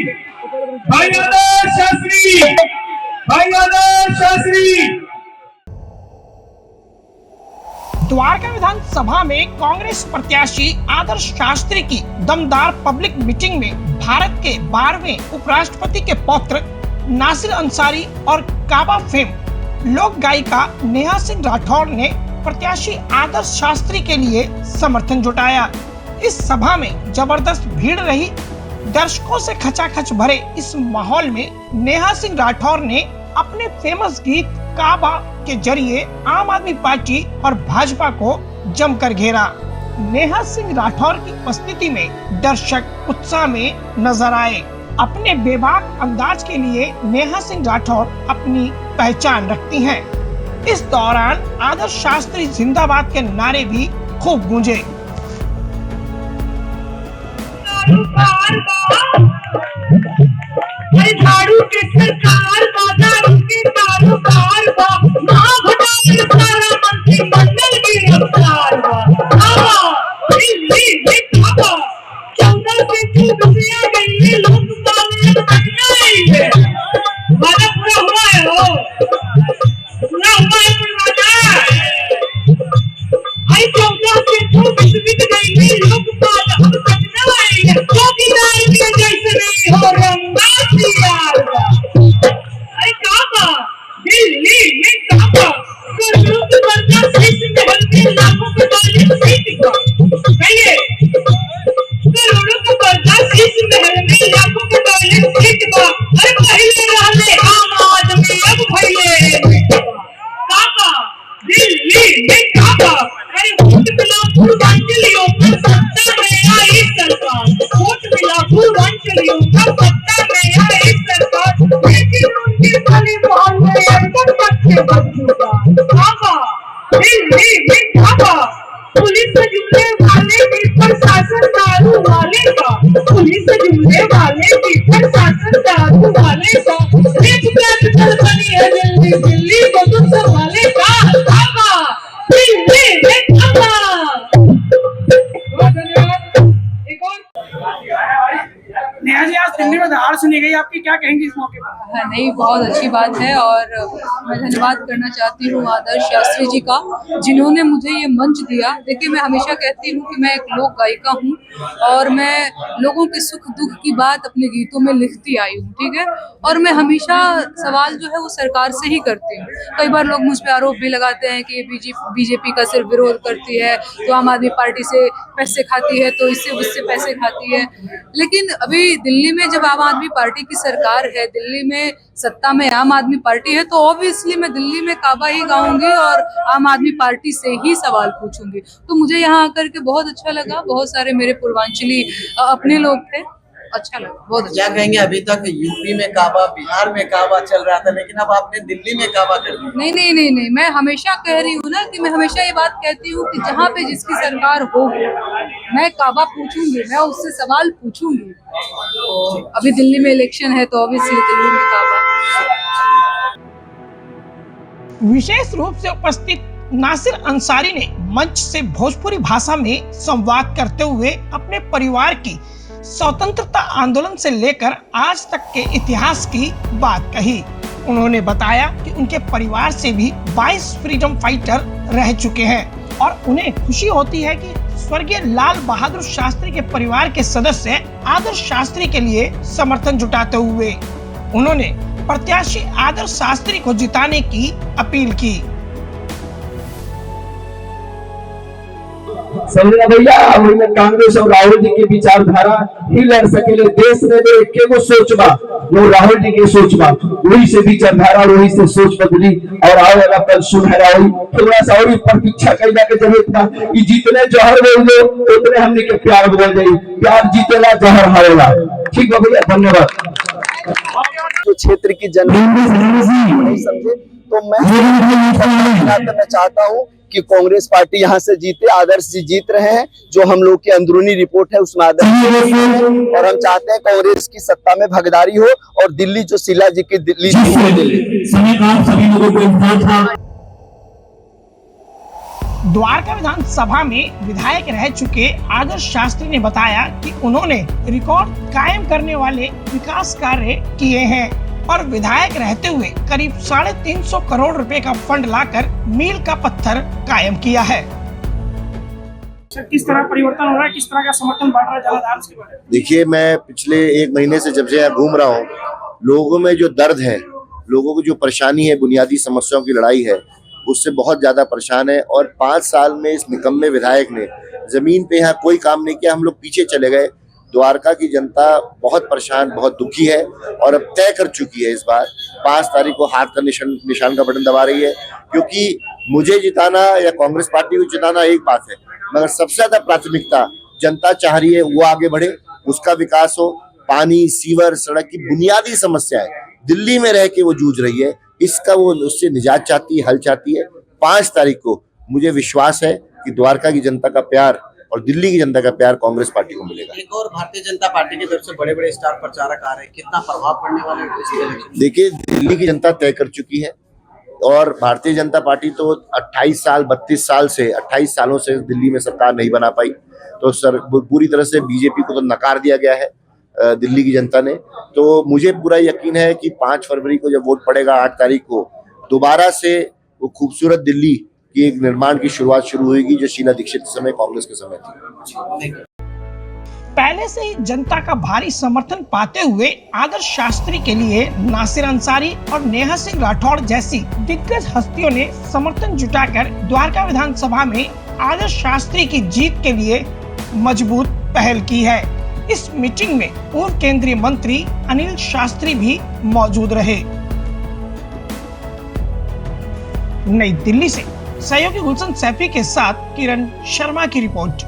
भाई आदर्श शास्त्री, भाई आदर्श शास्त्री। द्वारका विधानसभा में कांग्रेस प्रत्याशी आदर्श शास्त्री की दमदार पब्लिक मीटिंग में भारत के 12वें उपराष्ट्रपति के पौत्र नासिर अंसारी और काबा फेम लोक गायिका नेहा सिंह राठौर ने प्रत्याशी आदर्श शास्त्री के लिए समर्थन जुटाया। इस सभा में जबरदस्त भीड़ रही। दर्शकों से खचाखच भरे इस माहौल में नेहा सिंह राठौर ने अपने फेमस गीत काबा के जरिए आम आदमी पार्टी और भाजपा को जमकर घेरा। नेहा सिंह राठौर की उपस्थिति में दर्शक उत्साह में नजर आए। अपने बेबाक अंदाज के लिए नेहा सिंह राठौर अपनी पहचान रखती हैं। इस दौरान आदर्श शास्त्री जिंदाबाद के नारे भी खूब गूंजे। झाड़ू के सरकार दारू के कारोबार मंत्रिमंडल की रफ्तार दिल्ली में 14 से 24 आ गई लोकसभा में पूरा हुआ है हो पूरा हुआ है पूरा आई 14 से 24 बीत गई लोकसभा जैसे नहीं हो रंगा दिल्ली में काबा करोड़ों के बर्दाश्त महल में लाखों के मालिक सीट कहिए करोड़ों के बर्दाश्त महल में लाखों के मालिक सीट अरे पहले रहने आम आदमी अब भइले काबा दिल्ली में काबा अरे वोट मिला पूर्वांचलियों पर सत्ता में आई सरकार वोट मिला पूर्वांचलियों पर सत्ता में आई सरकार लेकिन उनके भले मोहन में अंदर बच्चे बच्चों काबा दिल्ली में काबा पुलिस से जुड़ने वाले की प्रशासन दारू वाले का पुलिस से जुड़ने वाले की प्रशासन दारू वाले का एक कैपिटल बनी है दिल्ली दिल्ली को तुम संभाले का काबा दिल्ली में काबा। नेहा जी, आज दिल्ली में दहाड़ सुनी गई, आपकी क्या कहेंगी इस मौके पर? हाँ, नहीं, बहुत अच्छी बात है और मैं धन्यवाद करना चाहती हूँ आदर्श शास्त्री जी का जिन्होंने मुझे ये मंच दिया। देखिए, मैं हमेशा कहती हूँ कि मैं एक लोक गायिका हूँ और मैं लोगों के सुख दुख की बात अपने गीतों में लिखती आई हूँ, ठीक है। और मैं हमेशा सवाल जो है वो सरकार से ही करती हूँ। कई बार लोग मुझ पर आरोप भी लगाते हैं कि बीजेपी का सिर्फ विरोध करती है तो आम आदमी पार्टी से पैसे खाती है तो इससे उससे पैसे खाती है। लेकिन अभी दिल्ली में जब आम आदमी पार्टी की सरकार है, दिल्ली में सत्ता में आम आदमी पार्टी है, तो ऑब्वियसली मैं दिल्ली में काबा ही गाऊंगी और आम आदमी पार्टी से ही सवाल पूछूंगी। तो मुझे यहाँ आकर के बहुत अच्छा लगा। बहुत सारे मेरे पूर्वांचली अपने लोग थे, अच्छा लगा, बहुत अच्छा। क्या कहेंगे, अभी तक यूपी में काबा, बिहार में काबा चल रहा था, लेकिन अब आपने दिल्ली में काबा कर दिया। नहीं, मैं हमेशा कह रही हूँ ना कि मैं हमेशा ये बात कहती हूँ कि जहाँ पे जिसकी सरकार हो मैं काबा पूछूंगी, मैं उससे सवाल पूछूंगी। अभी दिल्ली में इलेक्शन है तो ऑब्वियसली दिल्ली में काबा। विशेष रूप से उपस्थित नासिर अंसारी ने मंच से भोजपुरी भाषा में संवाद करते हुए अपने परिवार की स्वतंत्रता आंदोलन से लेकर आज तक के इतिहास की बात कही। उन्होंने बताया कि उनके परिवार से भी 22 फ्रीडम फाइटर रह चुके हैं और उन्हें खुशी होती है कि स्वर्गीय लाल बहादुर शास्त्री के परिवार के सदस्य आदर्श शास्त्री के लिए समर्थन जुटाते हुए उन्होंने प्रत्याशी आदर्श शास्त्री को जिताने की अपील की। समझना भैया, अब कांग्रेस और राहुल जी की विचारधारा ही लड़ सकेले। देश में जो एकेगो सोचबा वो राहुल जी के सोचबा, वही से विचारधारा, वही से सोच बदली और आवे वाला कल सुनहरा हुई। थोड़ा सा और प्रतीक्षा कैला के जरूरत था कि जितने जहर बोल दो उतने हमने के प्यार बोल जाई। प्यार जीतेला, जहर हारेला। ठीक है भैया, धन्यवाद। जो क्षेत्र की जनता नहीं समझे तो मैं चाहता हूँ कि कांग्रेस पार्टी यहाँ से जीते। आदर्श जी जीत रहे हैं, जो हम लोग की अंदरूनी रिपोर्ट है उसमें आदर्श और हम चाहते हैं कांग्रेस की सत्ता में भागीदारी हो और दिल्ली जो शीला जी की दिल्ली द्वारका विधानसभा में विधायक रह चुके आदर्श शास्त्री ने बताया कि उन्होंने रिकॉर्ड कायम करने वाले विकास कार्य किए हैं और विधायक रहते हुए करीब 350 करोड़ रुपए का फंड लाकर मील का पत्थर कायम किया है। किस तरह परिवर्तन हो रहा है, किस तरह का समर्थन बढ़ रहा है जनाधार के बारे में? देखिए, मैं पिछले 1 महीने से जब से यहाँ घूम रहा हूँ, लोगों में जो दर्द है, लोगों को जो परेशानी है, बुनियादी समस्याओं की लड़ाई है, उससे बहुत ज्यादा परेशान है। और 5 साल में इस निकम्मे विधायक ने जमीन पे यहाँ कोई काम नहीं किया। हम लोग पीछे चले गए। द्वारका की जनता बहुत परेशान, बहुत दुखी है और अब तय कर चुकी है इस बार 5 तारीख को हाथ का निशान का बटन दबा रही है, क्योंकि मुझे जिताना या कांग्रेस पार्टी को जिताना एक बात है, मगर सबसे ज्यादा प्राथमिकता जनता चाह रही है वो आगे बढ़े, उसका विकास हो। पानी, सीवर, सड़क की बुनियादी समस्याएं दिल्ली में रह के वो जूझ रही है, इसका वो उससे निजात चाहती है, हल चाहती है। 5 तारीख को मुझे विश्वास है कि द्वारका की जनता का प्यार और दिल्ली की जनता का प्यार कांग्रेस पार्टी को मिलेगा। एक और भारतीय जनता पार्टी की तरफ से बड़े बड़े स्टार प्रचारक आ रहे हैं, कितना प्रभाव पड़ने वाला है इस इलेक्शन? देखिए, दिल्ली की जनता तय कर चुकी है और भारतीय जनता पार्टी तो 28 सालों से दिल्ली में सरकार नहीं बना पाई, तो पूरी तरह से बीजेपी को तो नकार दिया गया है दिल्ली की जनता ने। तो मुझे पूरा यकीन है कि 5 फरवरी को जब वोट पड़ेगा, 8 तारीख को दोबारा से वो खूबसूरत दिल्ली की एक निर्माण की शुरुआत शुरू होगी, जो शीला दीक्षित के समय, कांग्रेस के समय थी। पहले से ही जनता का भारी समर्थन पाते हुए आदर्श शास्त्री के लिए नासिर अंसारी और नेहा सिंह राठौड़ जैसी दिग्गज हस्तियों ने समर्थन जुटाकर द्वारका विधानसभा में आदर्श शास्त्री की जीत के लिए मजबूत पहल की है। इस मीटिंग में पूर्व केंद्रीय मंत्री अनिल शास्त्री भी मौजूद रहे। नई दिल्ली से सहयोगी गुलशन सैफी के साथ किरण शर्मा की रिपोर्ट।